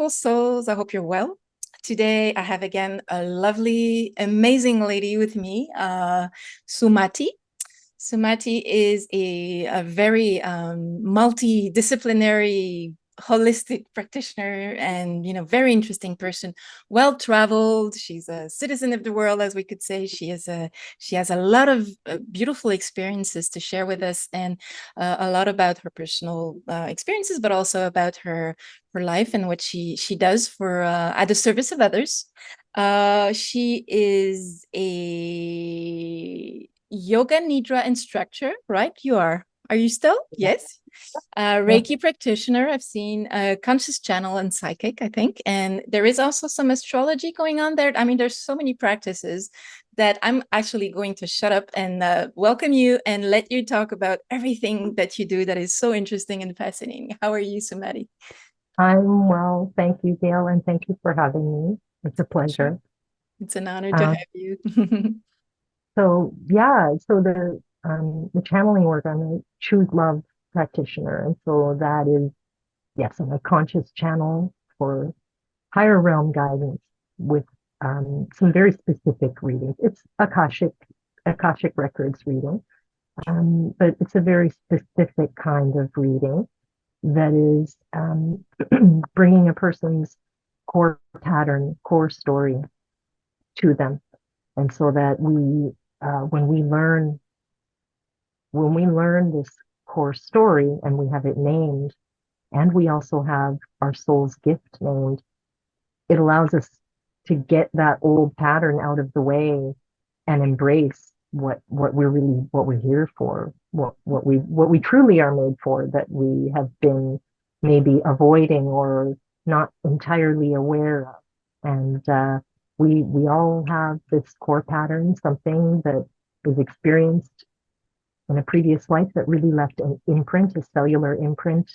beautiful souls. I hope you're well. Today, I have again a lovely, amazing lady with me, Sumati. Sumati is a very multidisciplinary, holistic practitioner and, very interesting person, well-traveled. She's a citizen of the world, as we could say. She has a lot of beautiful experiences to share with us, and a lot about her personal experiences, but also about her life and what she does for at the service of others. She is a yoga nidra instructor, right? Are you still? Yes. Yeah. Reiki practitioner. I've seen a conscious channel and psychic, I think. And there is also some astrology going on there. I mean, there's so many practices that I'm actually going to shut up and welcome you and let you talk about everything that you do that is so interesting and fascinating. How are you, Sumati? I'm well, thank you, Gail, and thank you for having me. It's a Sure. pleasure. It's an honor to Uh, have you. so the channeling work, I'm a Choose Love practitioner, and so that is, yes, I'm a conscious channel for higher realm guidance with some very specific readings. It's Akashic records reading, but it's a very specific kind of reading that is bringing a person's core pattern, core story to them. And so that when we learn this core story and we have it named, and we also have our soul's gift named, it allows us to get that old pattern out of the way and embrace what we're here for, what we truly are made for, that we have been maybe avoiding or not entirely aware of. And we all have this core pattern, something that was experienced in a previous life that really left an imprint, a cellular imprint,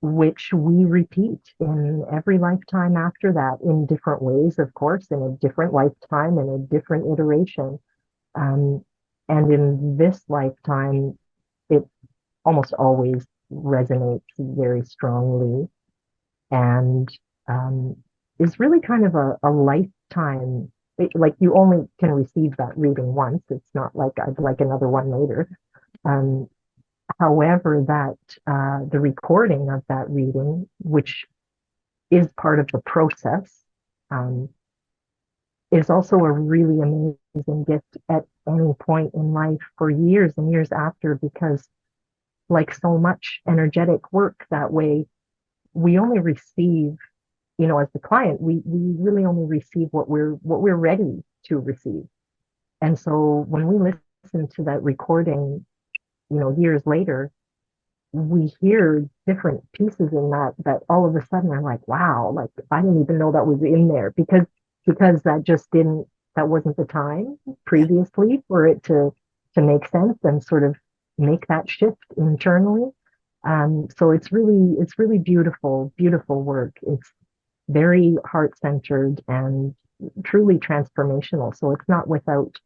which we repeat in every lifetime after that in different ways, of course, in a different lifetime, in a different iteration. Um, and in this lifetime, it almost always resonates very strongly and is really kind of a lifetime. Like you only can receive that reading once. It's not like I'd like another one later. Um, However, that the recording of that reading, which is part of the process, um, is also a really amazing gift at any point in life for years and years after, because like so much energetic work that way, we only receive, as the client, we really only receive what we're ready to receive. And so when we listen to that recording, years later, we hear different pieces in that all of a sudden are like, wow, like I didn't even know that was in there, because that wasn't the time Yeah. previously for it to make sense and sort of make that shift internally. So it's really beautiful work. It's very heart centered and truly transformational. So it's not without,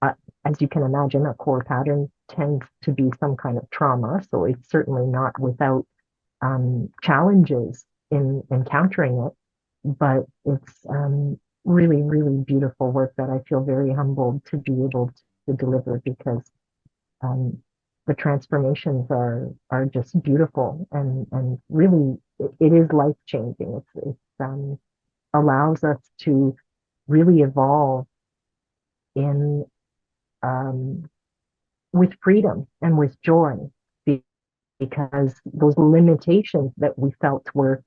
uh, as you can imagine, a core pattern tends to be some kind of trauma. So it's certainly not without challenges in encountering it, but it's really, really beautiful work that I feel very humbled to be able to deliver, because um, the transformations are just beautiful, and really it is life changing. It's allows us to really evolve in um, with freedom and with joy, because those limitations that we felt were,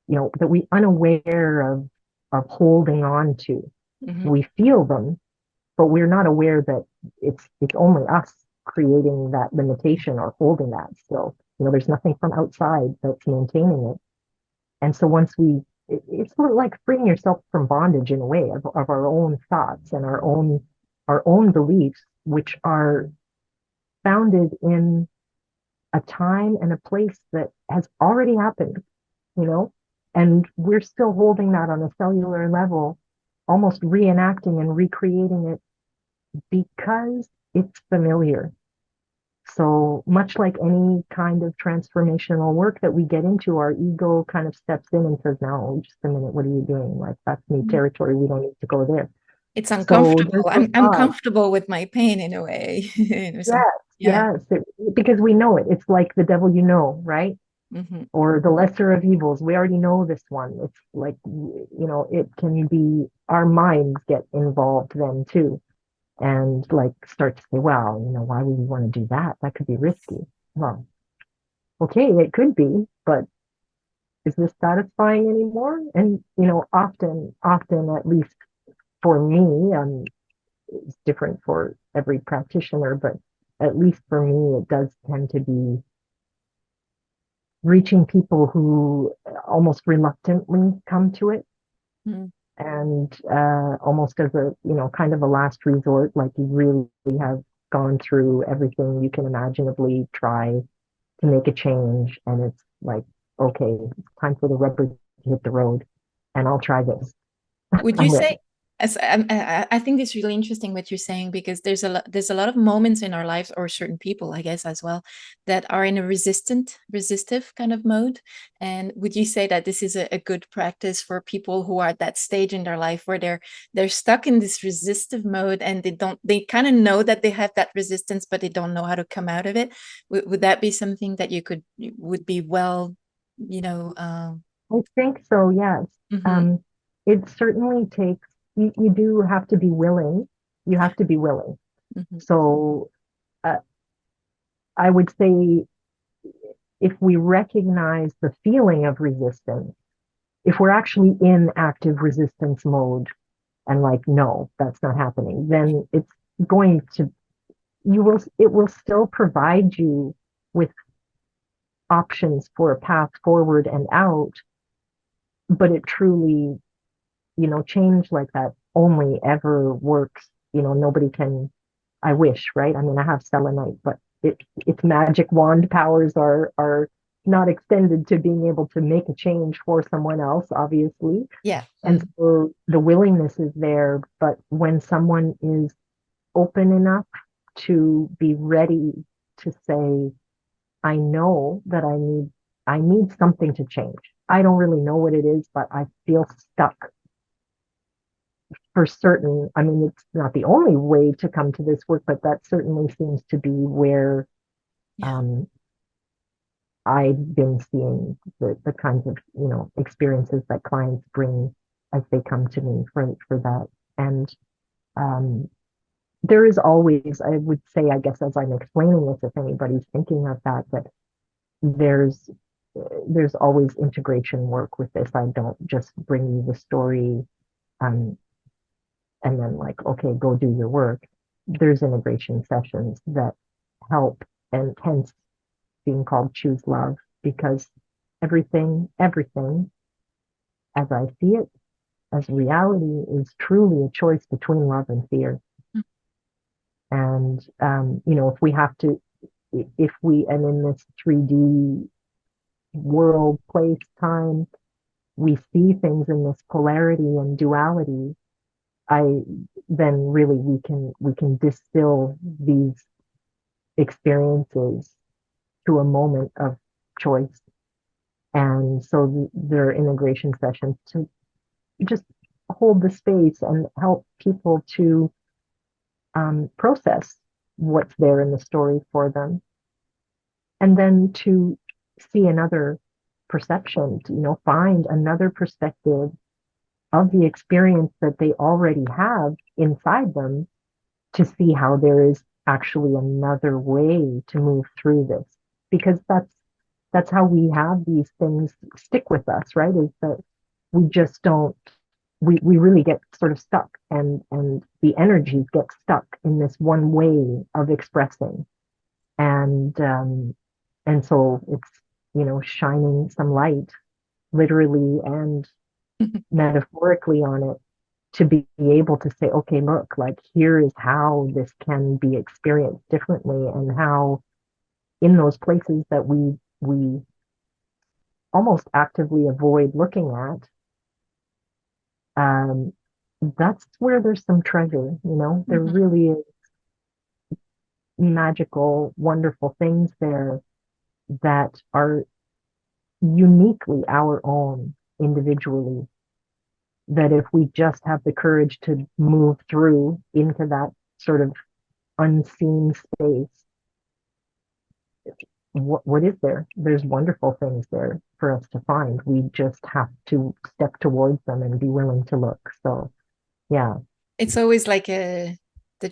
that we unaware of holding on to. Mhm. We feel them, but we're not aware that it's only us creating that limitation or holding that still. There's nothing from outside that's maintaining it. And so once it's sort of like freeing yourself from bondage in a way of our own thoughts and our own beliefs, which are founded in a time and a place that has already happened, you know, and we're still holding that on a cellular level, almost reenacting and recreating it because it's familiar. So much like any kind of transformational work that we get into, our ego kind of steps in and says, no, just a minute, what are you doing? Like, that's new Mm. territory. We don't need to go there. It's So uncomfortable. there's a I'm lot. comfortable with my pain in a way. Yes, Yeah. yes, because we know it. It's like the devil, right? Hmm. Or the lesser of evils. We already know this one. It's like, it can be our minds get involved then too. And like start to say, well, why would we want to do that? That could be risky. Well, okay, it could be, but is this satisfying anymore? And, often, at least for me, it's different for every practitioner, but at least for me, it does tend to be reaching people who almost reluctantly come to it, Mm. and almost as a, kind of a last resort, like you really have gone through everything you can imaginably try to make a change. And it's like, okay, it's time for the rubber to hit the road, and I'll try this. Would you I'm say, ready. I think it's really interesting what you're saying, because there's a lot of moments in our lives, or certain people, I guess, as well, that are in a resistive kind of mode. And would you say that this is a good practice for people who are at that stage in their life where they're stuck in this resistive mode, and they kind of know that they have that resistance, but they don't know how to come out of it? Would that be something that would be well, you know, I think so, yes. mhm, Um, it certainly takes, you do have to be willing. You have to be willing. mhm, So uh, I would say if we recognize the feeling of resistance, if we're actually in active resistance mode and like, no, that's not happening, then it's going to, it will still provide you with options for a path forward and out, but it truly, change like that only ever works. Nobody can, I wish, right? I mean, I have selenite, but its magic wand powers are not extended to being able to make a change for someone else, obviously. yeah. And so the willingness is there, but when someone is open enough to be ready to say, I know that I need something to change. I don't really know what it is, but I feel stuck for certain. I mean, it's not the only way to come to this work, but that certainly seems to be where Yeah. um, I've been seeing the kinds of, experiences that clients bring as they come to me for that. And um, there is always, I would say, I guess, as I'm explaining this, if anybody's thinking of that, that there's there's always integration work with this. I don't just bring you the story um, and then like, okay, go do your work. There's integration sessions that help, and hence being called Choose Love, because everything as I see it, as reality, is truly a choice between love and fear. Mm. And, if we have to, if we, and in this 3D world, place, time, we see things in this polarity and duality, I then really we can distill these experiences to a moment of choice. And so there are integration sessions to just hold the space and help people to process what's there in the story for them, and then to see another perception, to, find another perspective of the experience that they already have inside them, to see how there is actually another way to move through this, because that's how we have these things stick with us, right? Is that we just don't, we really get sort of stuck, and the energies get stuck in this one way of expressing. And so it's, shining some light, literally and metaphorically, on it, to be able to say, okay, look, like here is how this can be experienced differently, and how in those places that we almost actively avoid looking at, um, that's where there's some treasure, there Mhm. really is. magical, wonderful things there that are uniquely our own individually. That if we just have the courage to move through into that sort of unseen space, what is there? There's wonderful things there for us to find. We just have to step towards them and be willing to look. So, yeah. It's always like the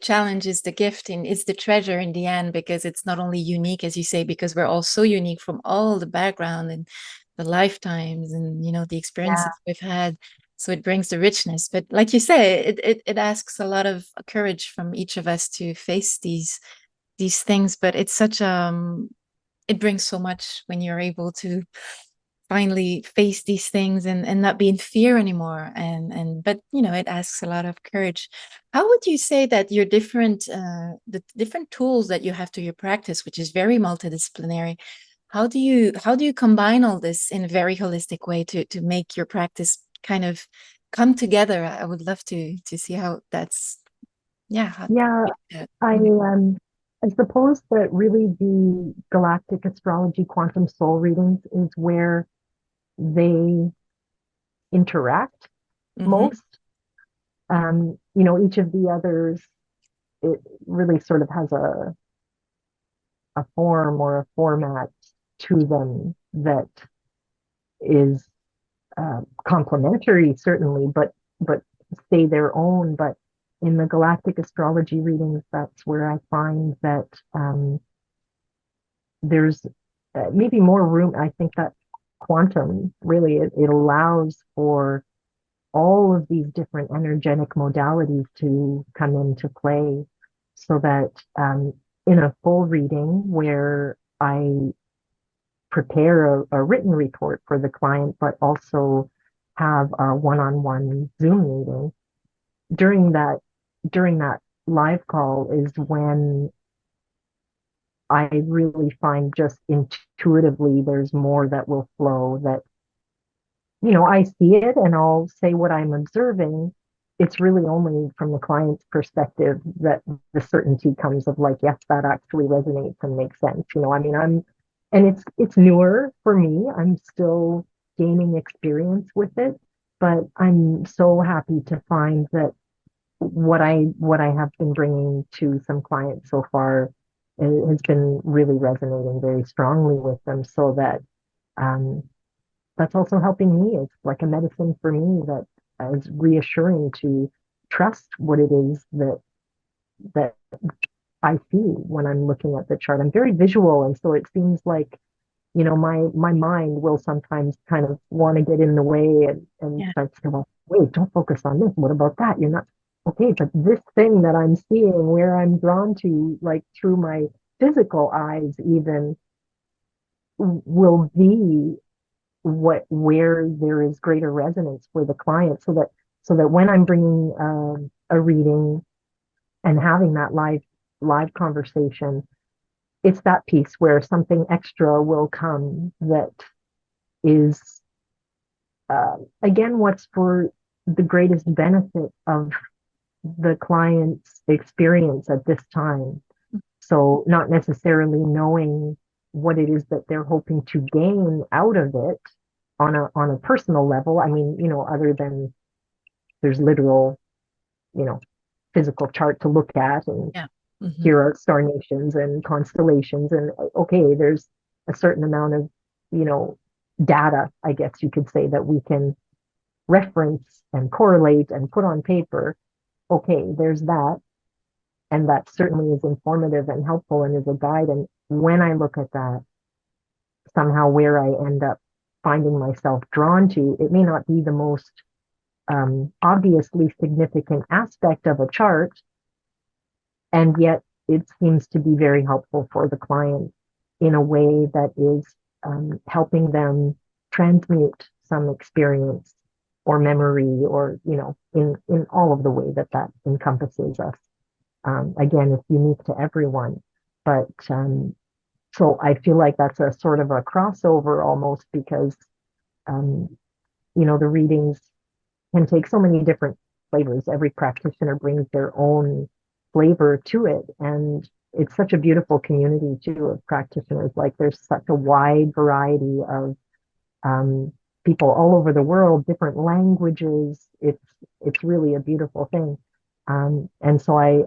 challenge is the gift and it's the treasure in the end, because it's not only unique, as you say, because we're all so unique from all the background and the lifetimes and the Yeah. experiences we've had. So it brings the richness. But like you say, it asks a lot of courage from each of us to face these things. But it's such it brings so much when you're able to finally face these things and not be in fear anymore. And but it asks a lot of courage. How would you say that your different the different tools that you have to your practice, which is very multidisciplinary, how do you combine all this in a very holistic way to make your practice kind of come together? I would love to see how that's, yeah, how Yeah, you do that. I suppose that really the galactic astrology quantum soul readings is where they interact Mm-hmm. most. Each of the others, it really sort of has a form or a format to them that is complementary, certainly, but stay their own. But in the galactic astrology readings, that's where I find that there's maybe more room. I think that quantum really it allows for all of these different energetic modalities to come into play so that in a full reading where I prepare a written report for the client, but also have a one-on-one Zoom meeting. During that, during that live call is when I really find just intuitively there's more that will flow that I see it and I'll say what I'm observing. It's really only from the client's perspective that the certainty comes of like, yes, that actually resonates and makes sense. I mean, and it's newer for me. I'm still gaining experience with it, but I'm so happy to find that what I have been bringing to some clients so far has been really resonating very strongly with them so that um, that's also helping me. It's like a medicine for me that is reassuring to trust what it is that I see when I'm looking at the chart. I'm very visual, and so it seems like my mind will sometimes kind of want to get in the way and Yeah. start to say, well, wait, don't focus on this. What about that? You're not okay, but this thing that I'm seeing, where I'm drawn to, like through my physical eyes, even will be where there is greater resonance for the client so that when I'm bringing a reading and having that live conversation, it's that piece where something extra will come that is again what's for the greatest benefit of the client's experience at this time. So not necessarily knowing what it is that they're hoping to gain out of it on a personal level. I mean, other than there's literal, you know, physical chart to look at and Yeah. Hmm. here are star nations and constellations and okay, there's a certain amount of, you know, data, I guess you could say, that we can reference and correlate and put on paper. Okay, there's that. And that certainly is informative and helpful and is a guide. And when I look at that, somehow where I end up finding myself drawn to, it may not be the most obviously significant aspect of a chart, and yet it seems to be very helpful for the client in a way that is helping them transmute some experience or memory or, in all of the way that that encompasses us. Again, it's unique to everyone, but so I feel like that's a sort of a crossover almost because, um, the readings can take so many different flavors. Every practitioner brings their own flavor to it. And it's such a beautiful community too of practitioners. Like there's such a wide variety of um, people all over the world, different languages. It's really a beautiful thing. And so I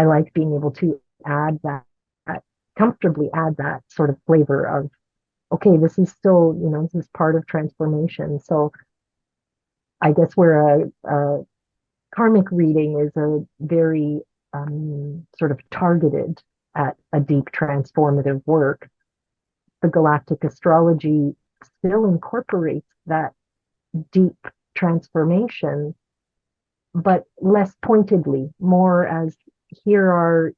like being able to add that, comfortably add that sort of flavor of, okay, this is still, this is part of transformation. So I guess where a karmic reading is a very sort of targeted at a deep transformative work, the galactic astrology still incorporates that deep transformation, but less pointedly, more as here are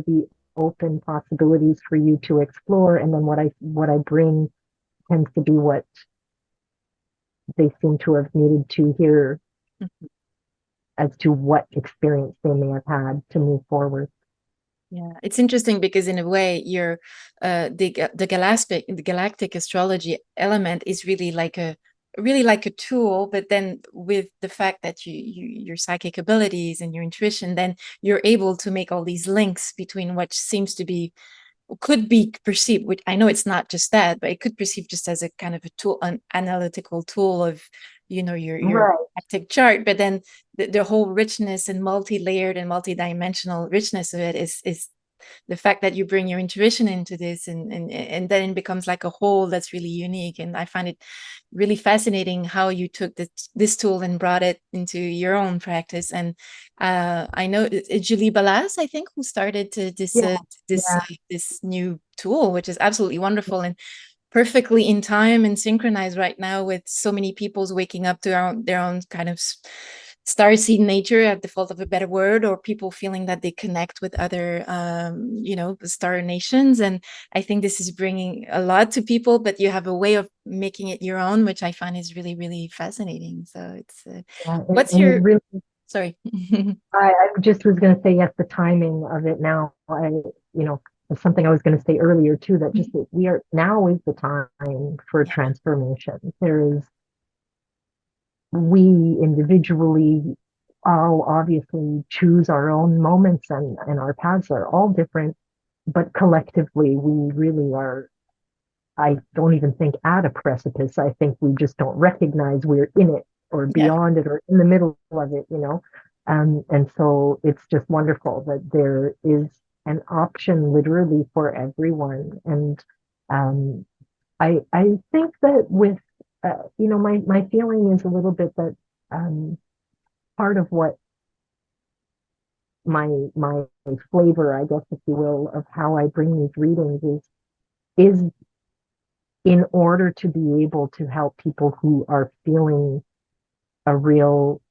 the open possibilities for you to explore, and then what I bring tends to be what they seem to have needed to hear as to what experience they may have had to move forward. Yeah, it's interesting because in a way, the galactic astrology element is really like a tool, but then with the fact that your psychic abilities and your intuition, then you're able to make all these links between what seems to be could be perceived, which I know it's not just that, but it could perceive just as a kind of a tool, an analytical tool of, your Right. galactic chart, but then the whole richness and multi-layered and multi-dimensional richness of it is the fact that you bring your intuition into this, and then it becomes like a whole that's really unique. And I find it really fascinating how you took this tool and brought it into your own practice. And I know it's Julie Balas, I think, who started Yeah. Yeah. this new tool, which is absolutely wonderful and perfectly in time and synchronized right now with so many people's waking up to their own kind of starseed nature, at default of a better word, or people feeling that they connect with other star nations. And I think this is bringing a lot to people, but you have a way of making it your own, which I find is really, really fascinating. So it's Yeah. what's And it your really, sorry. I just was going to say, yes, the timing of it now, it's something I was going to say earlier too, that just that we are now is the time for Yeah, transformation. We individually all obviously choose our own moments, and our paths are all different, but collectively we really are, I don't even think at a precipice. I think we just don't recognize we're in it or yeah, beyond it or in the middle of it. And so it's just wonderful that there is an option literally for everyone. And um, I think that with, my feeling is a little bit that um, part of what my flavor, I guess, if you will, of how I bring these readings is in order to be able to help people who are feeling a real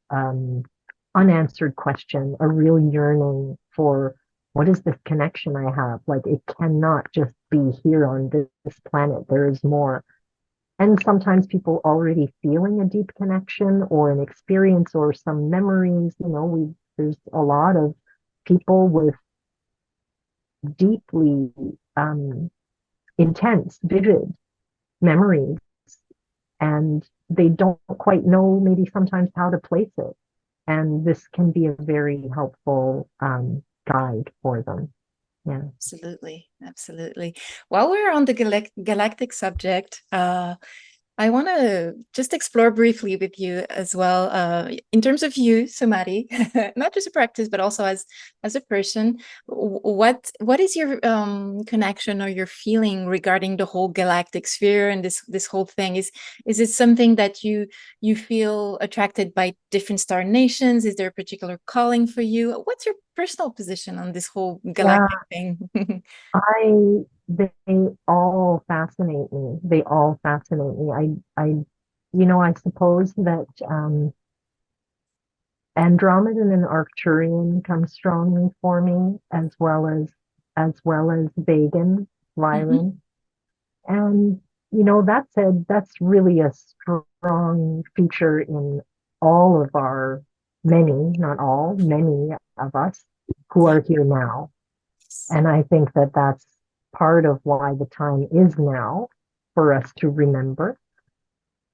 unanswered question, a real yearning for what is this connection I have? Like it cannot just be here on this planet. There is more. And sometimes people already feeling a deep connection or an experience or some memories. There's a lot of people with deeply intense, vivid memories, and they don't quite know maybe sometimes how to place it. And this can be a very helpful guide for them. Yeah. absolutely, absolutely. While we're on the galactic subject, I want to just explore briefly with you as well, in terms of you, Sumati, not just a practice, but also as a person. What is your connection or your feeling regarding the whole galactic sphere and this whole thing? Is it something that you feel attracted by different star nations? Is there a particular calling for you? What's your personal position on this whole Yeah, galactic thing? they all fascinate me. They all fascinate me. I suppose that Andromedan and Arcturian come strongly for me, as well as Vegan, Mhm. Lyran. And that said, that's really a strong feature in all of our many, not all, many of us who Yeah. are here now. And I think that that's part of why the time is now for us to remember.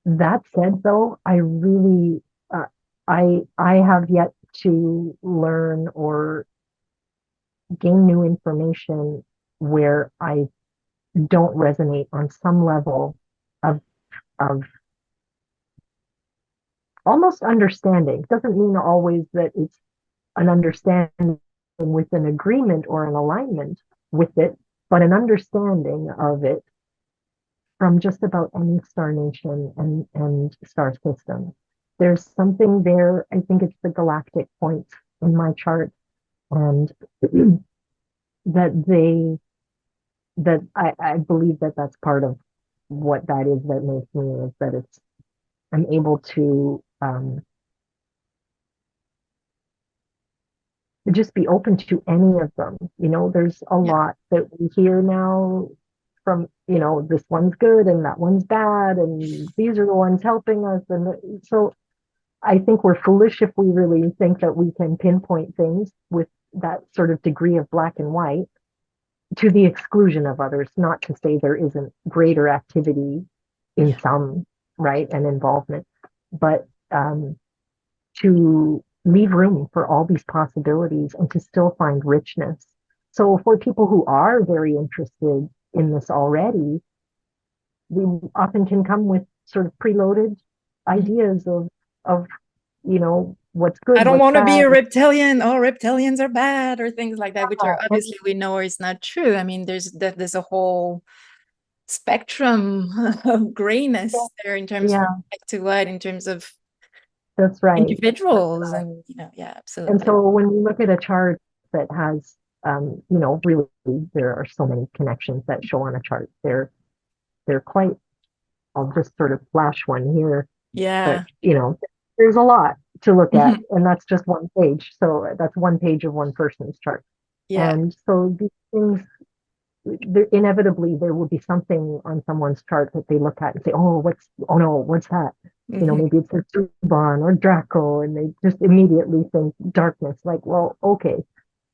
That said, though, I really, I have yet to learn or gain new information where I don't resonate on some level of of almost understanding. Doesn't mean always that it's an understanding with an agreement or an alignment with it, but an understanding of it from just about any star nation and star system. There's something there. I think it's the galactic points in my chart, and that I believe that that's part of what that is that makes me is that it's I'm able to just be open to any of them. There's a Yeah. lot that we hear now from, this one's good and that one's bad, and these are the ones helping us. And so I think we're foolish if we really think that we can pinpoint things with that sort of degree of black and white to the exclusion of others, not to say there isn't greater activity in Yeah. some, right, and involvement, but to leave room for all these possibilities and to still find richness. So for people who are very interested in this already, we often can come with sort of preloaded Mhm. ideas of what's I good, don't what's want to be bad. a reptilian. Oh, reptilians are bad, or things like that, which are And obviously we know is not true. I mean, there's a whole spectrum of grayness there in terms of yeah, black to white, in terms of that's right. individuals, and yeah, And absolutely. so when we look at a chart that has, really, there are so many connections that show on a chart. They're quite. I'll just sort of flash one here, but Yeah. there's a lot to look at, Mhm. and that's just one page. So that's one page of one person's chart. Yeah. And so these things, inevitably, there will be something on someone's chart that they look at and say, oh no, what's that? Mhm. Maybe it's a Tuban or Draco, and they just immediately think darkness. Like, well, okay,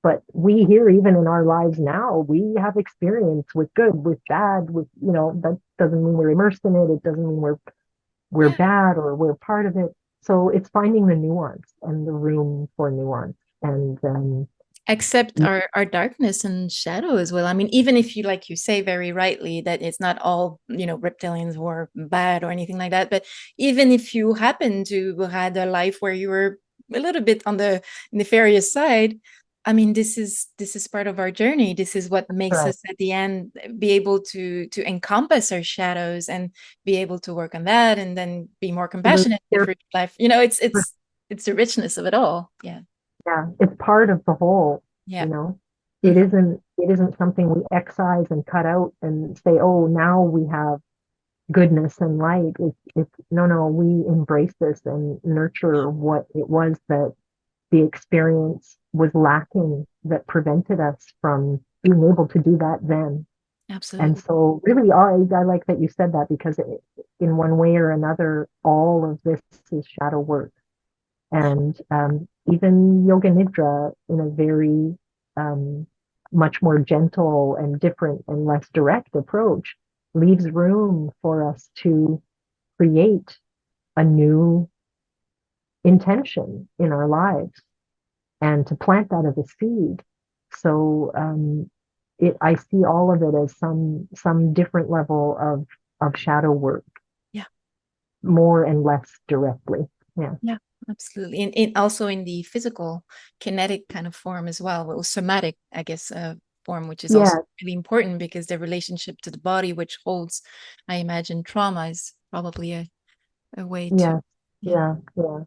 but we here, even in our lives now, we have experience with good, with bad, that doesn't mean we're immersed in it. It doesn't mean we're Yeah. bad or we're part of it. So it's finding the nuance and the room for nuance. And Accept our darkness and shadow as well. I mean, even if you, like you say very rightly, that it's not all, reptilians were bad or anything like that, but even if you happen to had a life where you were a little bit on the nefarious side, I mean, this is part of our journey. This is what makes right. us at the end be able to encompass our shadows and be able to work on that, and then be more compassionate They're, for life. It's the richness of it all. Yeah. yeah, it's part of the whole, Yeah. you know. It Mhm. isn't something we excise and cut out and say, oh, now we have goodness and light. It's no, we embrace this and nurture what it was that the experience was lacking that prevented us from being able to do that then. And Absolutely. so really, I like that you said that because in one way or another, all of this is shadow work. Yeah. And even Yoga Nidra, in a very um, much more gentle and different and less direct approach, leaves room for us to create a new intention in our lives and to plant that as a seed. So I see all of it as some different level of shadow work, Yeah. more and less directly. Yeah. Yeah. Absolutely. And also in the physical, kinetic kind of form as well, or somatic, I guess, form, which is also Yeah. really important because the relationship to the body, which holds, I imagine, trauma is probably a way to, Yeah. yeah. Yeah. Yeah.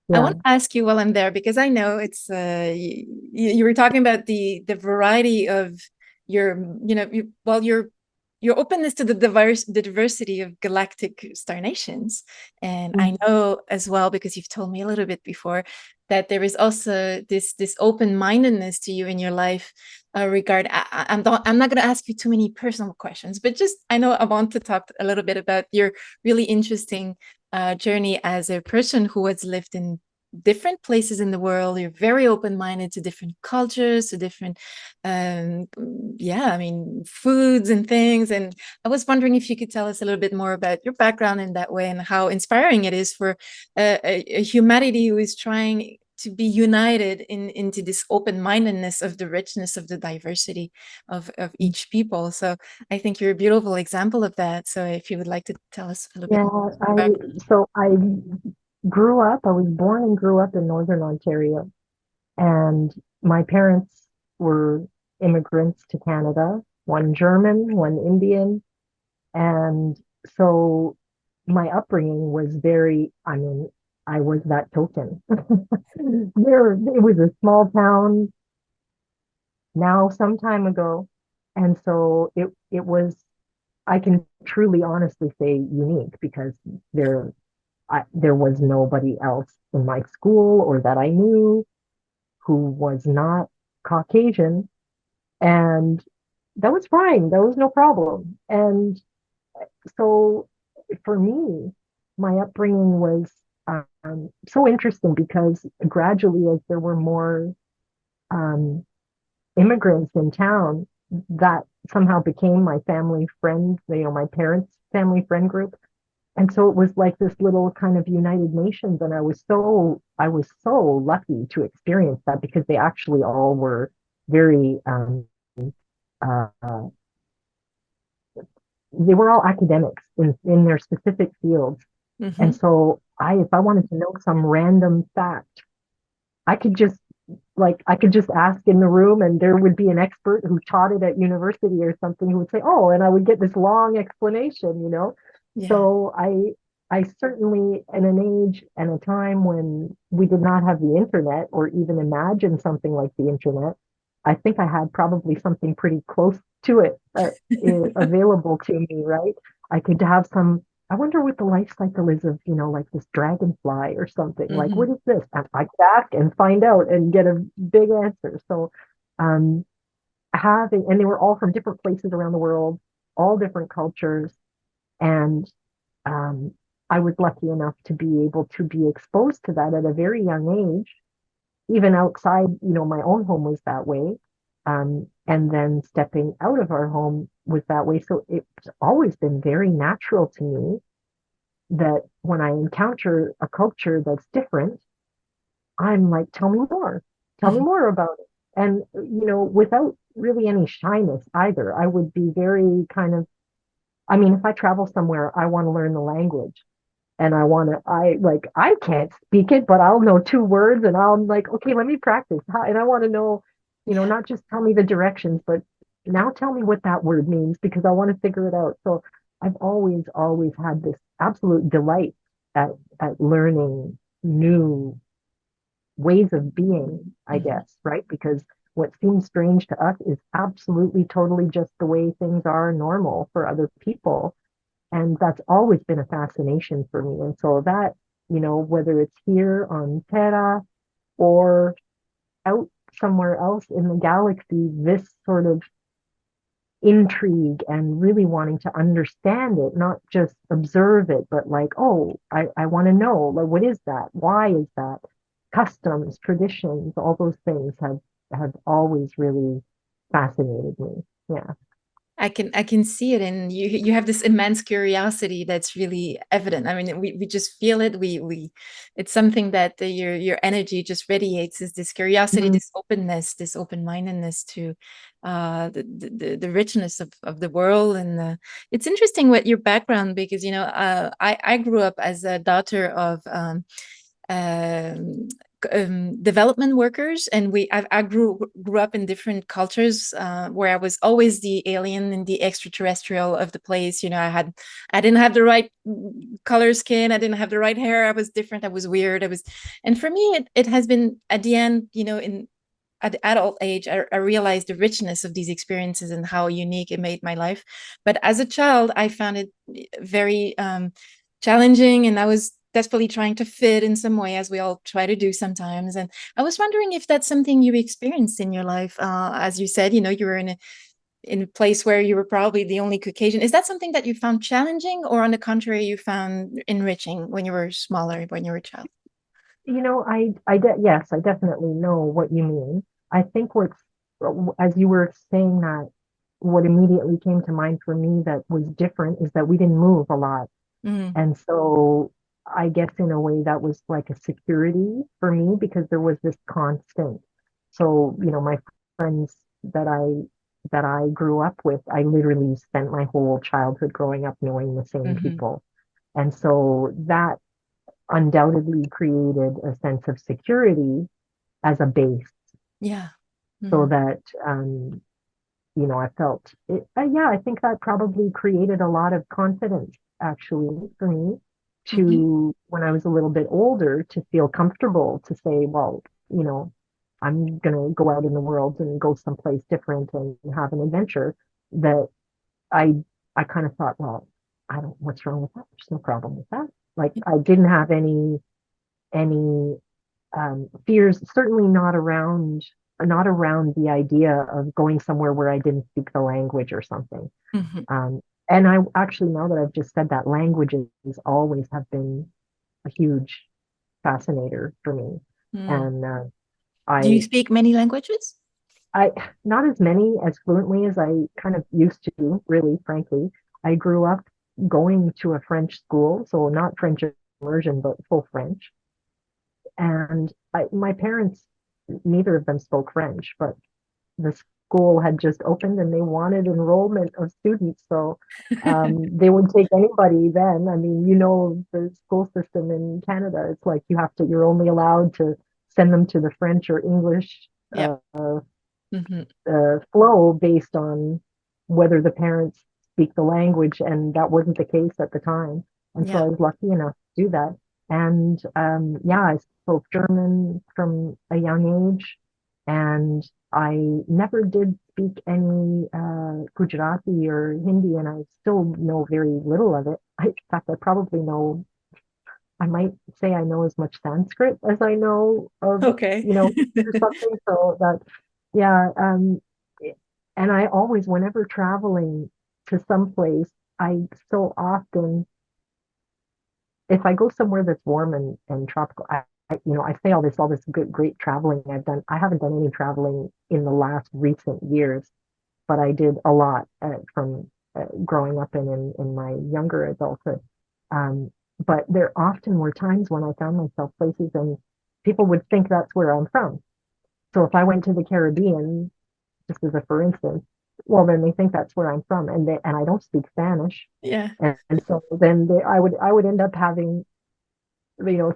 I Yeah. want to ask you while I'm there, because I know it's you were talking about the variety of your, your openness to the diversity of galactic star nations. And I Mm. know as well, because you've told me a little bit before, that there is also this open-mindedness to you in your life, I'm not going to ask you too many personal questions, but just I know I want to talk a little bit about your really interesting journey as a person who has lived in different places in the world. You're very open-minded to different cultures, to different yeah, I mean, foods and things. And I was wondering if you could tell us a little bit more about your background in that way, and how inspiring it is for a humanity who is trying to be united into this open-mindedness of the richness of the diversity of each people. So I think you're a beautiful example of that. So if you would like to tell us a little bit Yeah, more I about. so I was born and grew up in Northern Ontario, and my parents were immigrants to Canada, one German, one Indian, and so my upbringing was very, I mean, I was that token. It was a small town now some time ago, and so it was, I can truly honestly say unique because there was nobody else in my school or that I knew who was not Caucasian, and that was fine. That was no problem. And so for me, my upbringing was so interesting because gradually, as there were more um, immigrants in town, that somehow became my family friend, my parents' family friend group. And so it was like this little kind of United Nations, and I was so lucky to experience that because they actually all were very uh, they were all academics in their specific fields. And Mhm. so if I wanted to know some random fact, I could just I could just ask in the room, and there would be an expert who taught it at university or something who would say, "Oh," and I would get this long explanation. Yeah. So I certainly, in an age and a time when we did not have the internet or even imagine something like the internet, I think I had probably something pretty close to it available to me, right? I could have some. I wonder what the life cycle is of, like this dragonfly or something. Like, what Mhm. is this? And I could ask and find out and get a big answer. So, um, and they were all from different places around the world, all different cultures. And um, I was lucky enough to be able to be exposed to that at a very young age. Even outside, my own home was that way. And then stepping out of our home was that way. So it's always been very natural to me that when I encounter a culture that's different, I'm like, tell me Mhm. more about it. And, without really any shyness either, I would be very kind of, I mean, if I travel somewhere, I want to learn the language. And I can't speak it, but I'll know two words and I'll like, okay, let me practice. And I want to know, Yeah. not just tell me the directions, but now tell me what that word means because I want to figure it out. So I've always had this absolute delight at, at learning new ways of being, I Mhm. guess, right? Because what seems strange to us is absolutely totally just the way things are normal for other people. And that's always been a fascination for me. And so that, whether it's here on Terra or out somewhere else in the galaxy, this sort of intrigue and really wanting to understand it, not just observe it, but like, oh, I want to know, like, what is that? Why is that? Customs, traditions, all those things have always really fascinated me. Yeah. I can see it, and you have this immense curiosity that's really evident. I mean, we just feel it. We it's something that your energy just radiates, is this curiosity, Mhm. this openness, this open-mindedness to the richness of the world. And it's interesting what your background, because I grew up as a daughter of um, development workers, and I grew up in different cultures, where I was always the alien and the extraterrestrial of the place. I didn't have the right color skin, I didn't have the right hair, I was different, I was weird, and for me it has been at the end, in at the adult age, I realized the richness of these experiences and how unique it made my life. But as a child, I found it very challenging, and I was desperately trying to fit in some way, as we all try to do sometimes. And I was wondering if that's something you experienced in your life. As you said, you were in a place where you were probably the only Caucasian. Is that something that you found challenging, or on the contrary, you found enriching when you were smaller, when you were a child? Yes, I definitely know what you mean. I think as you were saying that, what immediately came to mind for me that was different is that we didn't move a lot. Mm, And so I guess in a way that was like a security for me because there was this constant. So, my friends that I grew up with, I literally spent my whole childhood growing up knowing the same Hmm. people. And so that undoubtedly created a sense of security as a base Yeah. so Hmm. that I felt it, yeah, I think that probably created a lot of confidence actually for me Hmm. to, when I was a little bit older, to feel comfortable to say, well, you know, I'm gonna go out in the world and go someplace different and have an adventure that I I kind of thought, well, I don't, what's wrong with that? There's no problem with that. Like I didn't have any fears, certainly not around the idea of going somewhere where I didn't speak the language or something. Hmm. And I actually, now that I've just said that, languages always have been a huge fascinator for me. Mm. And Do you I, speak many languages? I, not as many as fluently as I kind of used to, really, frankly. I grew up going to a French school, so not French immersion, but full French. And my parents, neither of them spoke French, but the school had just opened and they wanted enrollment of students. So they would take anybody then. I mean, the school system in Canada, it's like you're only allowed to send them to the French or English Yeah. Hmm. flow based on whether the parents speak the language. And that wasn't the case at the time. And so Yeah. I was lucky enough to do that. And yeah, I spoke German from a young age. And I never did speak any Gujarati or Hindi, and I still know very little of it. In fact, I might say I know as much Sanskrit as I know of, Okay. or something. So that, yeah. And I always, whenever traveling to some place, I so often, if I go somewhere that's warm and tropical, I say all this good, great traveling I've done. I haven't done any traveling in the last recent years, but I did a lot from growing up and in my younger adulthood. Um, but there often were times when I found myself places and people would think that's where I'm from. So if I went to the Caribbean, just as a for instance, well then they think that's where I'm from, and I don't speak Spanish, Yeah. and so then I would end up having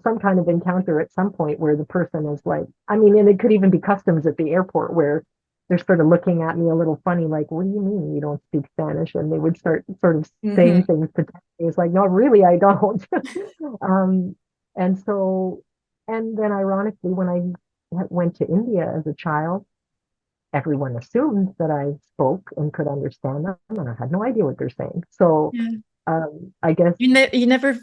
some kind of encounter at some point where the person is like, I mean, and it could even be customs at the airport where they're sort of looking at me a little funny, like, what do you mean you don't speak Spanish? And they would start sort of Hmm. saying things to me. It's like, no, really, I don't. um, and so, and then ironically, when I went to India as a child, everyone assumed that I spoke and could understand them, and I had no idea what they're saying. So, Yeah. I guess You never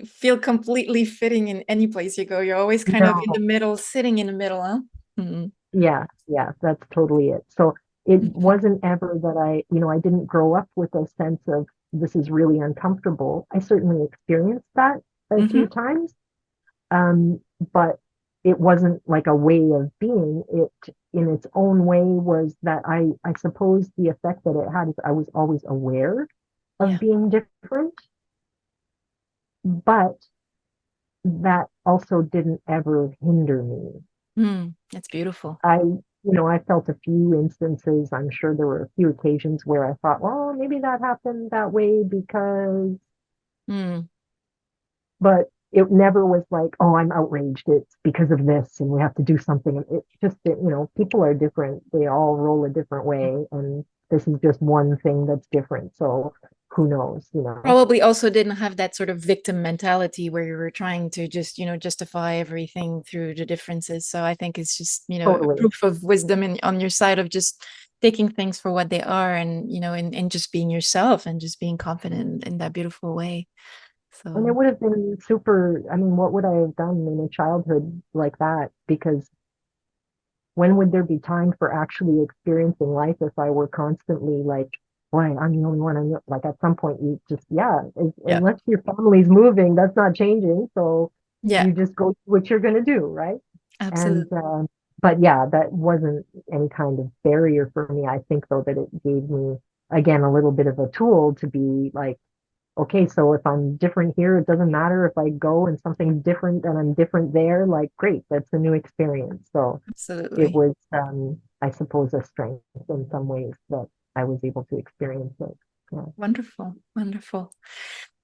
feel completely fitting in any place you go. You're always kind of in the no. middle, sitting in the middle, huh? Hmm. Yeah, yeah, that's totally it. So it Hmm. wasn't ever that I didn't grow up with a sense of this is really uncomfortable. I certainly experienced that a Hmm. few times, um, but it wasn't like a way of being. It, in its own way, was that I suppose the effect that it had is I was always aware of Yeah. being different, but that also didn't ever hinder me. Mm, that's beautiful. I felt a few instances. I'm sure there were a few occasions where I thought, well, maybe that happened that way because, Mm. but it never was like, oh, I'm outraged. It's because of this and we have to do something. It just, people are different. They all roll a different way. And this is just one thing that's different. So who knows? Probably also didn't have that sort of victim mentality where you were trying to just, justify everything through the differences. So I think it's just, a Totally. proof of wisdom on your side of just taking things for what they are and, and just being yourself and just being confident in that beautiful way. And it So, would have been super. I mean, what would I have done in a childhood like that? Because when would there be time for actually experiencing life if I were constantly like, boy, I'm the only one. Like at some point, you just, yeah, yeah, unless your family's moving, that's not changing. So yeah, you just go do what you're going to do, right? And, absolutely. but yeah, that wasn't any kind of barrier for me. I think, though, that it gave me, again, a little bit of a tool to be like, okay, so if I'm different here, it doesn't matter if I go and something's different and I'm different there, like great, that's a new experience. So it Absolutely. was, I suppose, a strength in some ways that I was able to experience it. Yeah. Wonderful, wonderful.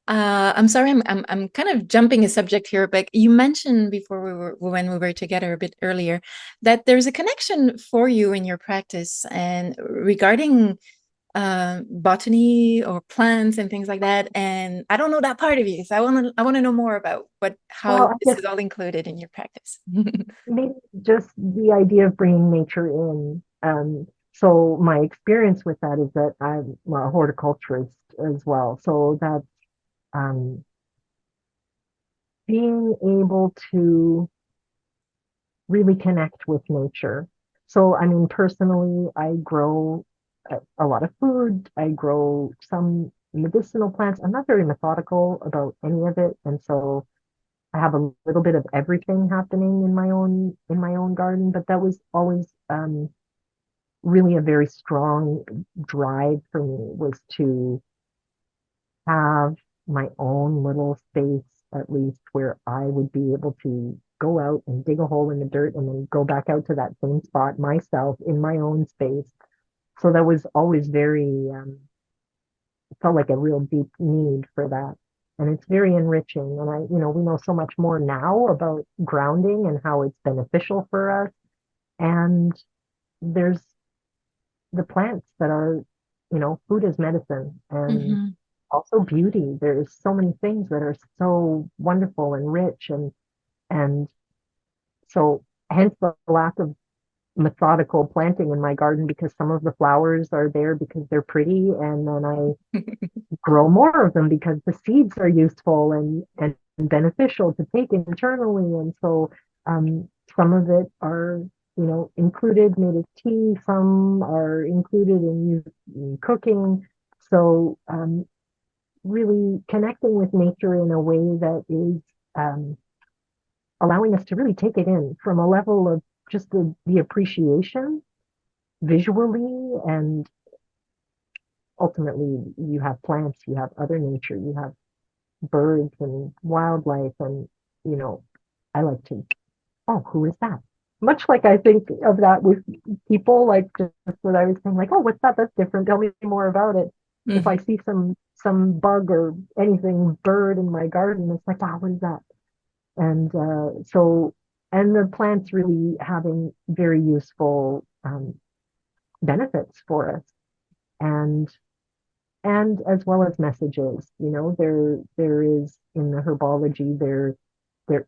I'm sorry, I'm kind of jumping a subject here, but you mentioned before when we were together a bit earlier that there's a connection for you in your practice and regarding botany or plants and things like that. And I don't know that part of you, so I want to know more about Well, how I this guess is all included in your practice. maybe just the idea of bringing nature in. So my experience with that is that I'm a horticulturist as well. So that's um, being able to really connect with nature. So, I mean, personally, I grow a lot of food. I grow some medicinal plants. I'm not very methodical about any of it, and so I have a little bit of everything happening in my own garden. But that was always really a very strong drive for me was to have my own little space, at least where I would be able to go out and dig a hole in the dirt and then go back out to that same spot myself in my own space. So that was always very, it felt like a real deep need for that. And it's very enriching. And we know so much more now about grounding and how it's beneficial for us. And there's the plants that are, food is medicine and Mhm. also beauty. There's so many things that are so wonderful and rich and so hence the lack of methodical planting in my garden because some of the flowers are there because they're pretty and then I grow more of them because the seeds are useful and beneficial to take internally and so some of it are included made as tea, some are included in cooking, so really connecting with nature in a way that is um, allowing us to really take it in from a level of just the appreciation visually. And ultimately, you have plants, you have other nature, you have birds and wildlife. And, you know, I like to, oh, who is that? Much like I think of that with people, like just what I was saying, like, oh, what's that? That's different. Tell me more about it. If I Mhm. see some bug or anything bird in my garden, it's like, wow, what is that? And and the plants really having very useful benefits for us, and as well as messages. There is in the herbology there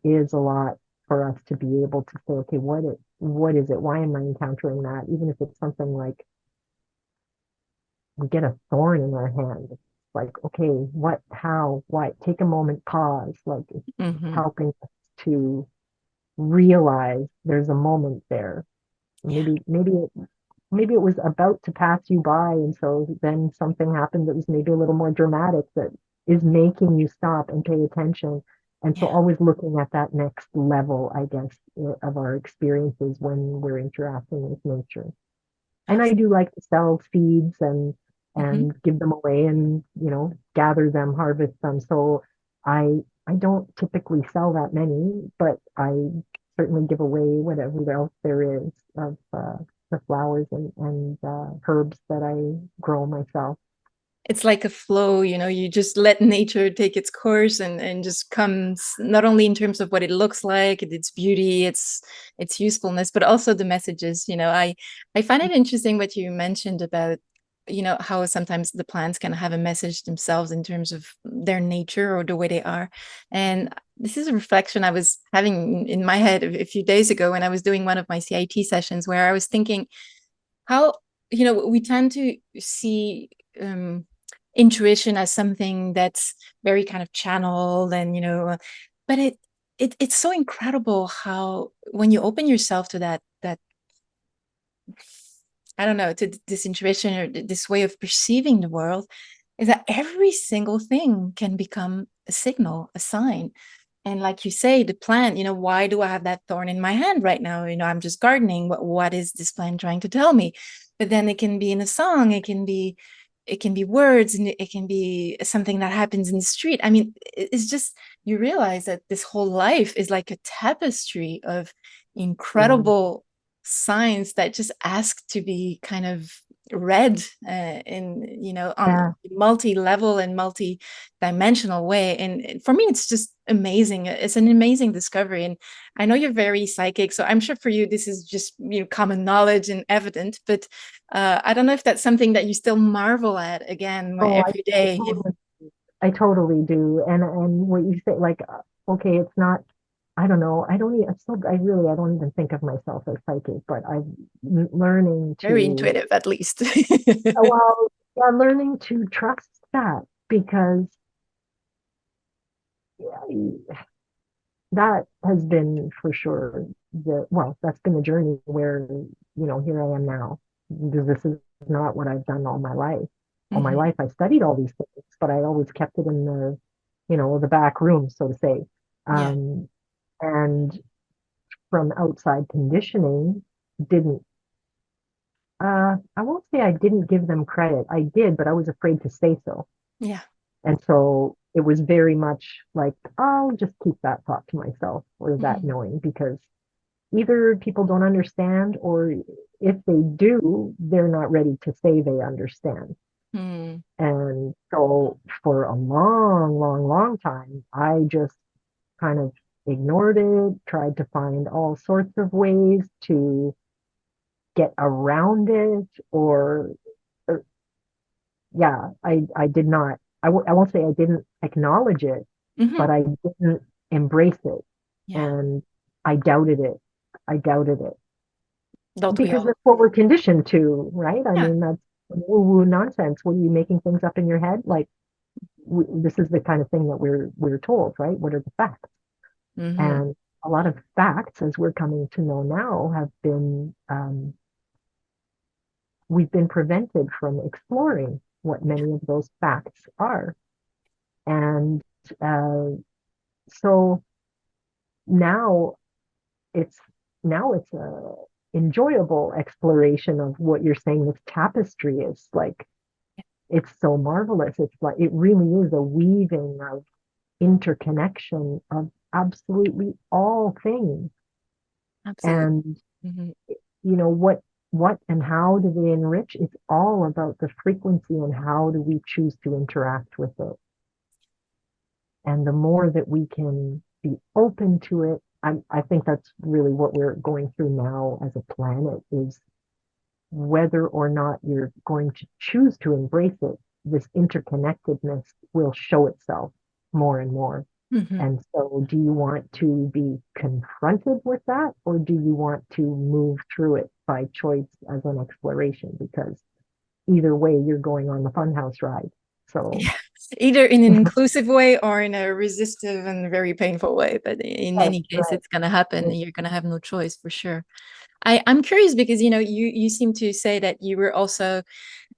is a lot for us to be able to say, okay, what is it? Why am I encountering that? Even if it's something like we get a thorn in our hand. It's like, okay, what, how, why? Take a moment, pause. Like it's Mhm. helping us to realize there's a moment there. Yeah. Maybe it was about to pass you by, and so then something happened that was maybe a little more dramatic that is making you stop and pay attention. And so Yeah. always looking at that next level, I guess, of our experiences when we're interacting with nature. And I do like to sell seeds Mhm. and give them away and gather them, harvest them. So I don't typically sell that many, but I certainly give away whatever else there is of the flowers and herbs that I grow myself. It's like a flow, you just let nature take its course and just comes not only in terms of what it looks like, its beauty, its usefulness, but also the messages. I find it interesting what you mentioned about how sometimes the plants can have a message themselves in terms of their nature or the way they are. And this is a reflection I was having in my head a few days ago when I was doing one of my CIT sessions, where I was thinking how we tend to see um, intuition as something that's very kind of channeled, and but it's so incredible how when you open yourself to that I don't know, to this intuition or this way of perceiving the world, is that every single thing can become a signal, a sign. And like you say, the plant, why do I have that thorn in my hand right now? I'm just gardening. What is this plant trying to tell me? But then it can be in a song, it can be it can be words, and it can be something that happens in the street. I mean, it's just, you realize that this whole life is like a tapestry of Yeah. incredible signs that just ask to be kind of read in, on Yeah. multi-level and multi-dimensional way. And for me, it's just amazing. It's an amazing discovery. And I know you're very psychic, so I'm sure for you this is just, common knowledge and evident, but I don't know if that's something that you still marvel at again Oh, every day. I totally do. And what you say, like, okay, it's not, I don't know. I don't even, so I really, I don't even think of myself as psychic, but I'm learning Very to, intuitive, at least. well, yeah, learning to trust that because yeah, that has been for sure well, that's been the journey where, here I am now. This is not what I've done all my life. All my Hmm. life I studied all these things, but I always kept it in the back room, so to say. Yeah. Um, and from outside conditioning, didn't I won't say I didn't give them credit. I did, but I was afraid to say so. Yeah. And so it was very much like, I'll just keep that thought to myself or that Hmm. knowing because either people don't understand or if they do, they're not ready to say they understand. Hmm. And so for a long, long, long time, I just kind of ignored it, tried to find all sorts of ways to get around it or yeah, I did not, I won't say I didn't acknowledge it, Hmm. but I didn't embrace it Yeah. and I doubted it. I doubted it Don't we because all? that's what we're conditioned to, right? I Yeah. mean, that's woo-woo nonsense. What are you making things up in your head? Like this is the kind of thing that we're told, right? What are the facts? Hmm. And a lot of facts, as we're coming to know now, have been we've been prevented from exploring what many of those facts are. And uh, so now it's it's a enjoyable exploration of what you're saying. This tapestry is like it's so marvelous. It's like it really is a weaving of interconnection of absolutely all things. Absolutely. And Hmm. what and how do they enrich? It's all about the frequency and how do we choose to interact with it. And the more that we can be open to it, I think that's really what we're going through now as a planet is whether or not you're going to choose to embrace it, this interconnectedness will show itself more and more. Hmm. And so, do you want to be confronted with that, or do you want to move through it by choice as an exploration? Because either way, you're going on the funhouse ride. So, Yeah. Either in an inclusive way or in a resistive and very painful way. But in that's any case, right. it's going to happen and you're going to have no choice for sure. I'm curious because you seem to say that you were also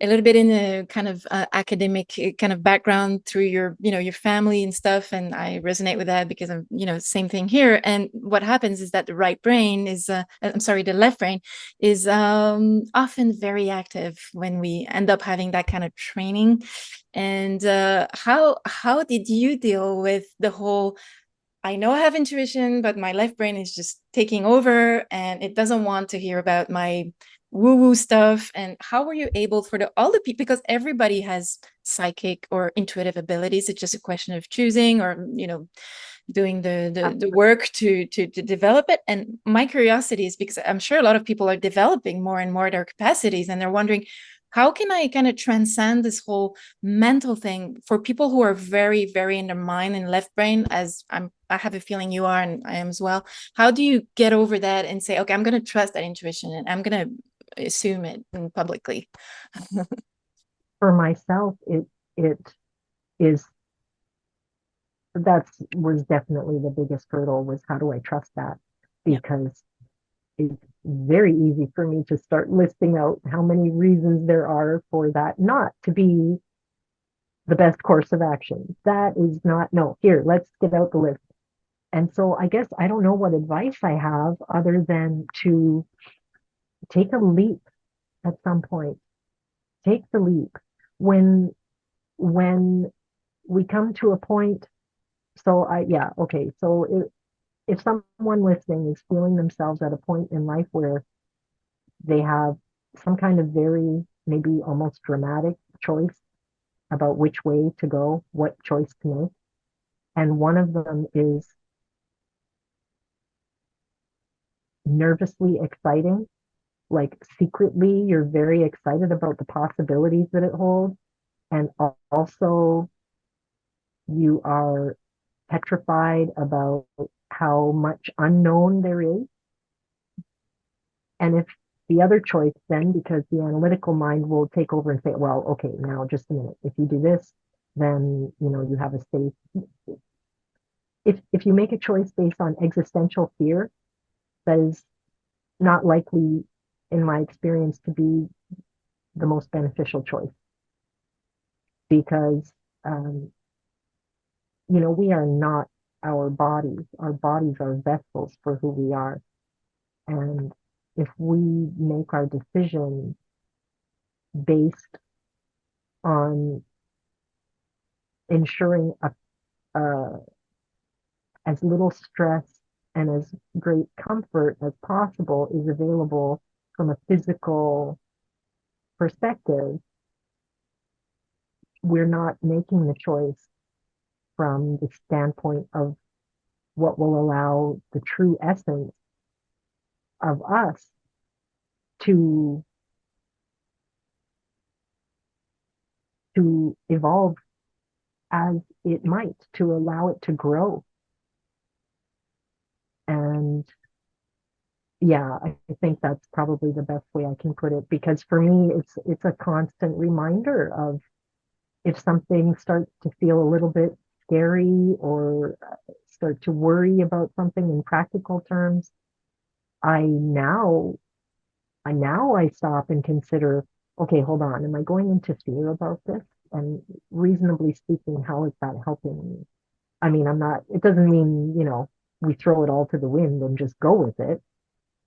a little bit in a kind of academic kind of background through your family and stuff, and I resonate with that because I'm same thing here. And what happens is that the right brain is I'm sorry, the left brain is often very active when we end up having that kind of training. And how did you deal with the whole, I know I have intuition, but my left brain is just taking over and it doesn't want to hear about my woo-woo stuff? And how were you able for all the people, because everybody has psychic or intuitive abilities. It's just a question of choosing or, doing the work to develop it. And my curiosity is because I'm sure a lot of people are developing more and more their capacities and they're wondering, how can I kind of transcend this whole mental thing for people who are very, very in their mind and left brain, as I have a feeling you are and I am as well. How do you get over that and say, okay, I'm going to trust that intuition and I'm going to assume it publicly? For myself, it is that's was definitely the biggest hurdle was how do I trust that? Yeah. Because it's very easy for me to start listing out how many reasons there are for that not to be the best course of action. That is not, no, here, let's get out the list. And so I guess I don't know what advice I have other than to take a leap at some point. Take the leap. when when we come to a point, so yeah, okay, so if someone listening is feeling themselves at a point in life where they have some kind of very, maybe almost dramatic choice about which way to go, what choice to make, and one of them is nervously exciting, like secretly you're very excited about the possibilities that it holds, and also you are petrified about how much unknown there is. And if the other choice, then, because the analytical mind will take over and say, well, okay, now just a minute, if you do this, then you have a safe. If you make a choice based on existential fear, that is not likely, in my experience, to be the most beneficial choice, because um, we are not our bodies. Our bodies are vessels for who we are. And if we make our decisions based on ensuring a, as little stress and as great comfort as possible is available from a physical perspective, we're not making the choice from the standpoint of what will allow the true essence of us to evolve as it might, to allow it to grow. And yeah, I think that's probably the best way I can put it, because for me it's a constant reminder of, if something starts to feel a little bit scary, or start to worry about something in practical terms, I now I stop and consider, okay, hold on, am I going into fear about this? And reasonably speaking, how is that helping me? I mean, I'm not, it doesn't mean, we throw it all to the wind and just go with it.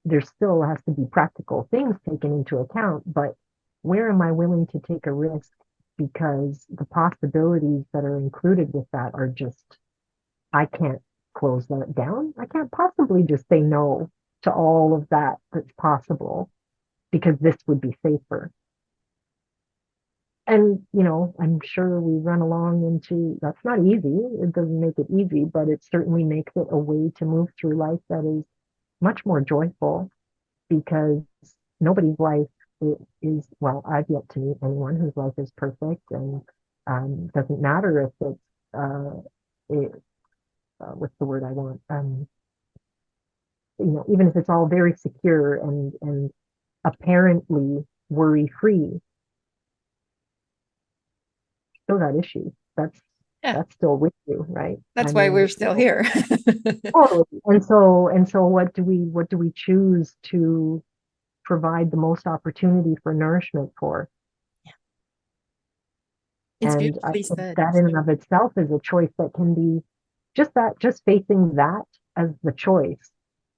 There still has to be practical things taken into account, but where am I willing to take a risk? Because the possibilities that are included with that are just, I can't close that down. I can't possibly just say no to all of that that's possible, because this would be safer. And, I'm sure we run along into, that's not easy. It doesn't make it easy, but it certainly makes it a way to move through life that is much more joyful, because nobody's life is, well, I've yet to meet anyone whose life is perfect, and doesn't matter if it's, it, what's the word I want? Even if it's all very secure and apparently worry free, still got issues. Yeah, That's still with you, right? I that's why we're mean, still here. totally. And so what do we choose to provide the most opportunity for nourishment for? It's And I beautifully think said. that in and of itself is a choice that can be, just facing that as the choice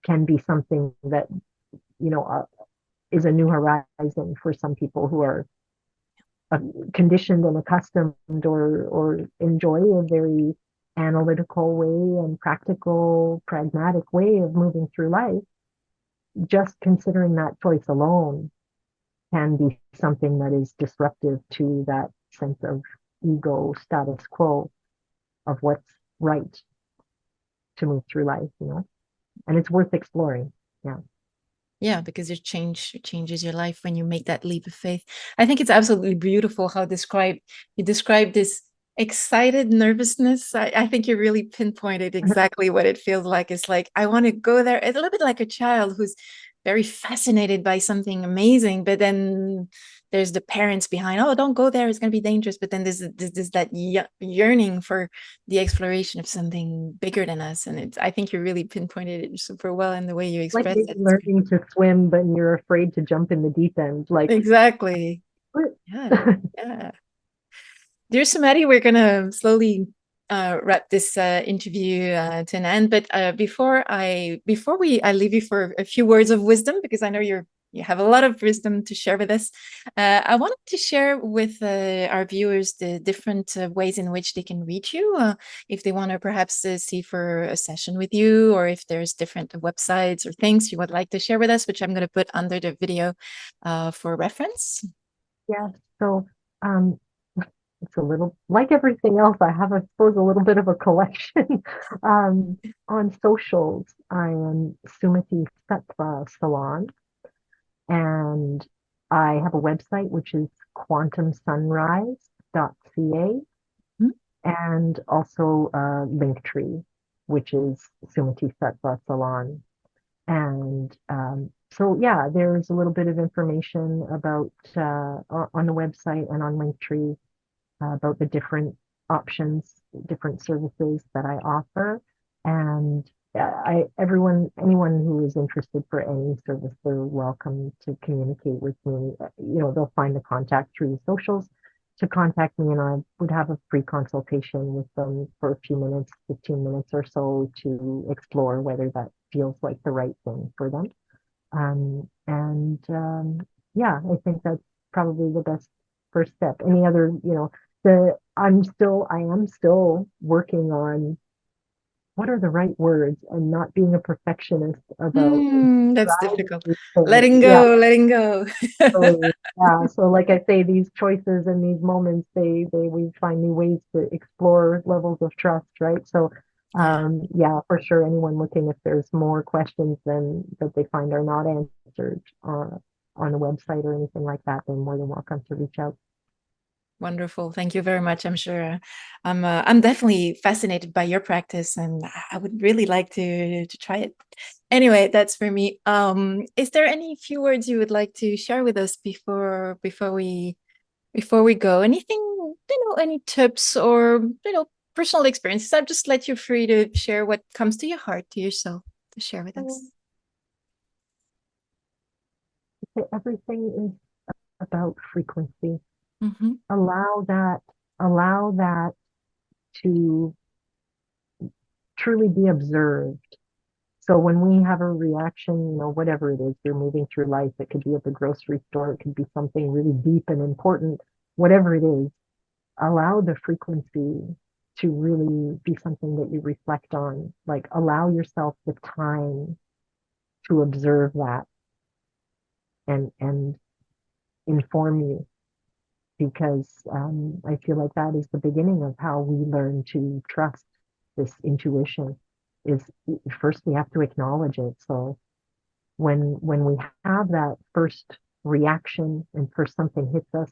can be something that, you know, uh, is a new horizon for some people who are uh, conditioned and accustomed, or enjoy a very analytical way and practical, pragmatic way of moving through life. Just considering that choice alone can be something that is disruptive to that sense of ego status quo of what's right to move through life. And it's worth exploring. Yeah. Yeah, because it changes your life when you make that leap of faith. I think it's absolutely beautiful how you describe this excited nervousness. I think you really pinpointed exactly what it feels like. It's like, I want to go there. It's a little bit like a child who's very fascinated by something amazing, but then there's the parents behind, oh, don't go there, it's going to be dangerous. But then there's that yearning for the exploration of something bigger than us. And I think you really pinpointed it super well in the way you Like expressed maybe it. learning to swim, but you're afraid to jump in the deep end. Like, Exactly. Yeah. Yeah. Dear Sumati, we're gonna slowly wrap this interview to an end. But before I leave you for a few words of wisdom, because I know you're You have a lot of wisdom to share with us. I wanted to share with our viewers the different ways in which they can reach you. If they want to perhaps see for a session with you, or if there's different websites or things you would like to share with us, which I'm going to put under the video for reference. Yeah. So um, it's a little like everything else. I have, I suppose, a little bit of a collection. On socials, I am Sumati Salon, and I have a website which is quantumsunrise.ca, Mhm. and also Linktree, which is Sumati Sattva Salon. And so, yeah, there's a little bit of information about on the website and on Linktree about the different options, different services that I offer. And anyone who is interested for any service, they're welcome to communicate with me. They'll find the contact through the socials to contact me, and I would have a free consultation with them for a few minutes, 15 minutes or so, to explore whether that feels like the right thing for them. Yeah, I think that's probably the best first step. Any other, I am still working on what are the right words and not being a perfectionist about That's describing difficult. these things. Letting Yeah, go, letting go. totally. Yeah. So like I say, these choices and these moments, we find new ways to explore levels of trust, right? So Yeah, yeah, for sure, anyone looking, if there's more questions than that they find are not answered on the website or anything like that, they're more than welcome to reach out. wonderful. Thank you very much. I'm sure I'm definitely fascinated by your practice, and I would really like to try it. Anyway, that's for me. Is there any few words you would like to share with us before we go? Anything, any tips or personal experiences? I'll just let you free to share what comes to your heart, to yourself, to share with us. Everything is about frequency. Mm-hmm. Allow that, allow that to truly be observed. So when we have a reaction, whatever it is, you're moving through life, it could be at the grocery store, it could be something really deep and important, whatever it is, allow the frequency to really be something that you reflect on. Like allow yourself the time to observe that and inform you, because I feel like that is the beginning of how we learn to trust this intuition. Is first we have to acknowledge it. So when we have that first reaction and first something hits us,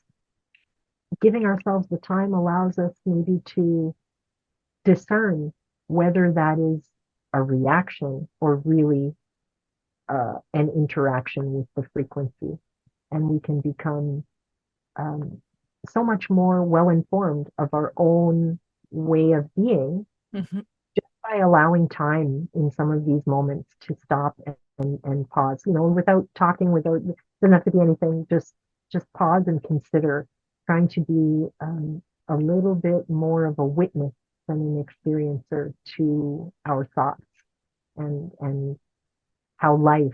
giving ourselves the time allows us maybe to discern whether that is a reaction or really an interaction with the frequency. And we can become um, so much more well informed of our own way of being Mm-hmm. by allowing time in some of these moments to stop and pause, without talking, without, doesn't have to be anything, just pause and consider, trying to be a little bit more of a witness than an experiencer to our thoughts and how life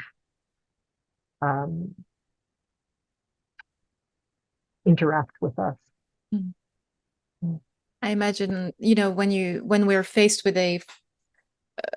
um, interacts with us. Mm. Mm. I imagine, when we're faced with a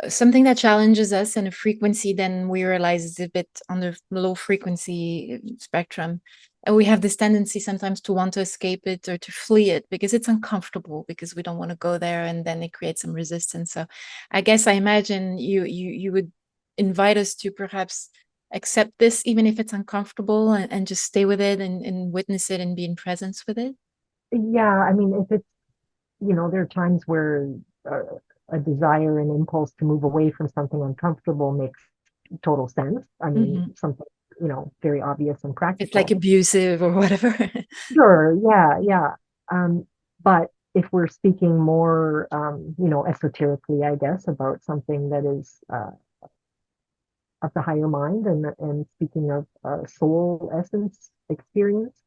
something that challenges us and a frequency, then we realize it's a bit on the low frequency spectrum. And we have this tendency sometimes to want to escape it or to flee it because it's uncomfortable, because we don't want to go there, and then it creates some resistance. So I guess I imagine you would invite us to perhaps accept this, even if it's uncomfortable, and just stay with it and witness it and be in presence with it. Yeah, I mean, if it's, there are times where uh, a desire and impulse to move away from something uncomfortable makes total sense. I mean, Mhm. something, very obvious and It's like practical. abusive or whatever. Sure, yeah, yeah. But if we're speaking more, esoterically, I guess, about something that is of the higher mind, and speaking of soul essence experience,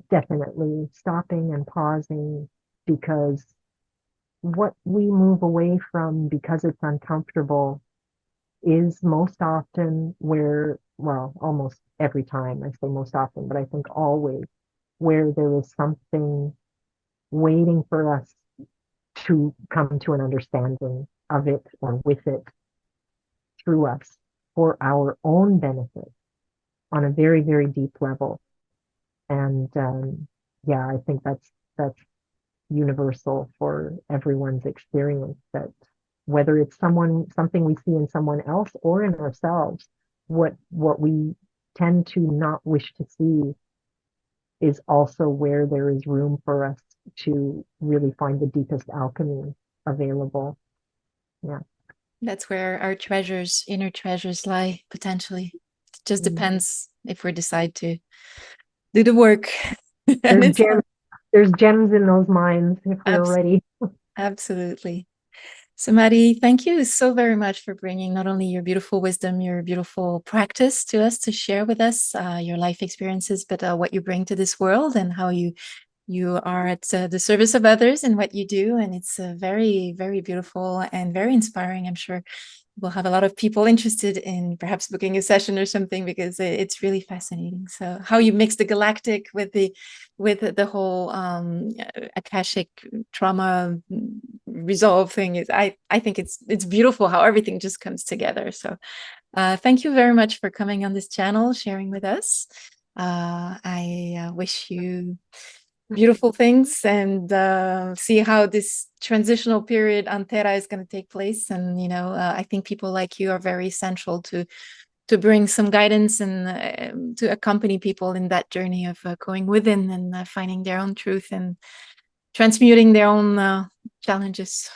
definitely stopping and pausing, because what we move away from because it's uncomfortable is most often where, well, almost every time I say most often, but I think always where there is something waiting for us to come to an understanding of it or with it through us for our own benefit on a very, very deep level. And yeah, I think that's universal for everyone's experience, that whether it's something we see in someone else or in ourselves, what we tend to not wish to see is also where there is room for us to really find the deepest alchemy available. Yeah. That's where our treasures, inner treasures, lie potentially. It just depends if we decide to do the work. There's gems, there's gems in those mines if we're ready. Absolutely. Sumati, thank you so very much for bringing not only your beautiful wisdom, your beautiful practice to us, to share with us your life experiences, but what you bring to this world and how you are at the service of others in what you do. And it's very, very beautiful and very inspiring. I'm sure we'll have a lot of people interested in perhaps booking a session or something, because it's really fascinating. So how you mix the galactic with the whole akashic trauma resolve thing is, I think it's beautiful how everything just comes together. So thank you very much for coming on this channel, sharing with us. I wish you beautiful things, and see how this transitional period on Terra is going to take place. And I think people like you are very essential to bring some guidance and to accompany people in that journey of going within and finding their own truth and transmuting their own challenges.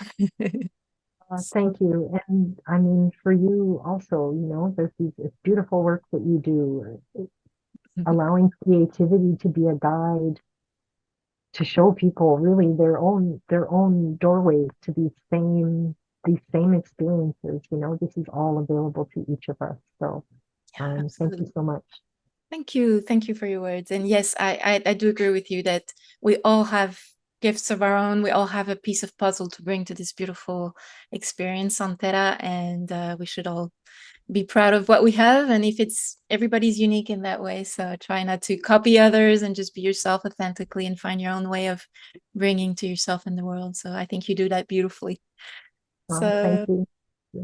Thank you. And I mean, for you also, there's this beautiful work that you do, allowing creativity to be a guide to show people really their own doorways to these same experiences. This is all available to each of us. So thank you so much. Thank you for your words. And yes, I do agree with you that we all have gifts of our own. We all have a piece of puzzle to bring to this beautiful experience on Terra, and we should all be proud of what we have. And if everybody's unique in that way, so try not to copy others and just be yourself authentically and find your own way of bringing to yourself in the world. So I think you do that beautifully. So thank you.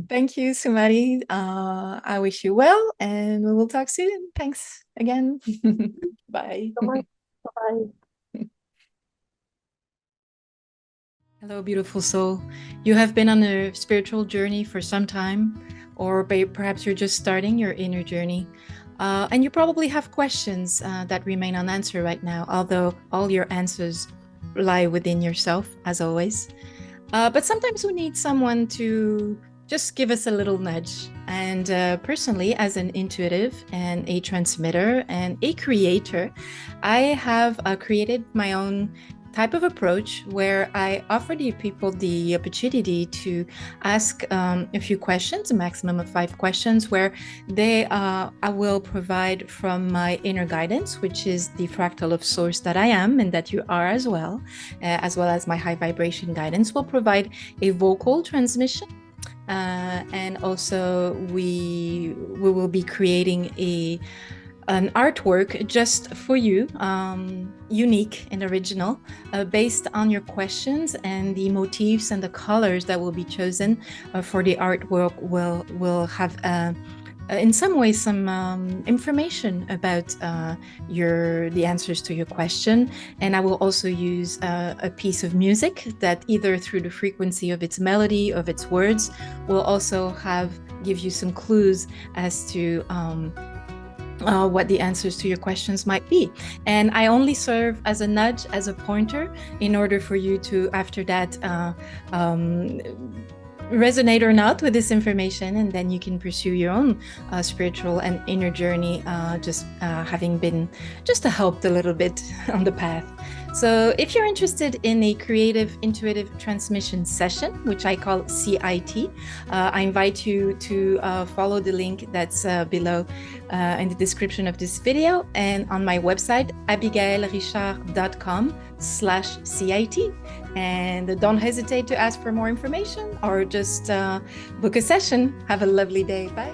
Thank you, Sumati. I wish you well, and we will talk soon. Thanks again. Bye. Bye. Hello, beautiful soul. You have been on a spiritual journey for some time, or perhaps you're just starting your inner journey. And you probably have questions that remain unanswered right now, although all your answers lie within yourself, as always. But sometimes we need someone to just give us a little nudge. And personally, as an intuitive and a transmitter and a creator, I have created my own type of approach where I offer the people the opportunity to ask a few questions, a maximum of 5 questions, where I will provide from my inner guidance, which is the fractal of source that I am and that you are as well as my high vibration guidance will provide a vocal transmission. And also we will be creating an artwork just for you, unique and original, based on your questions, and the motifs and the colors that will be chosen for the artwork will have in some way some information about the answers to your question. And I will also use a piece of music that, either through the frequency of its melody, of its words, will also give you some clues as to what the answers to your questions might be. And I only serve as a nudge, as a pointer, in order for you to, after that, resonate or not with this information, and then you can pursue your own spiritual and inner journey, just having been just helped a little bit on the path. So if you're interested in a creative intuitive transmission session, which I call CIT, I invite you to follow the link that's below in the description of this video, and on my website abigailrichard.com/CIT. And don't hesitate to ask for more information or just book a session. Have a lovely day. Bye.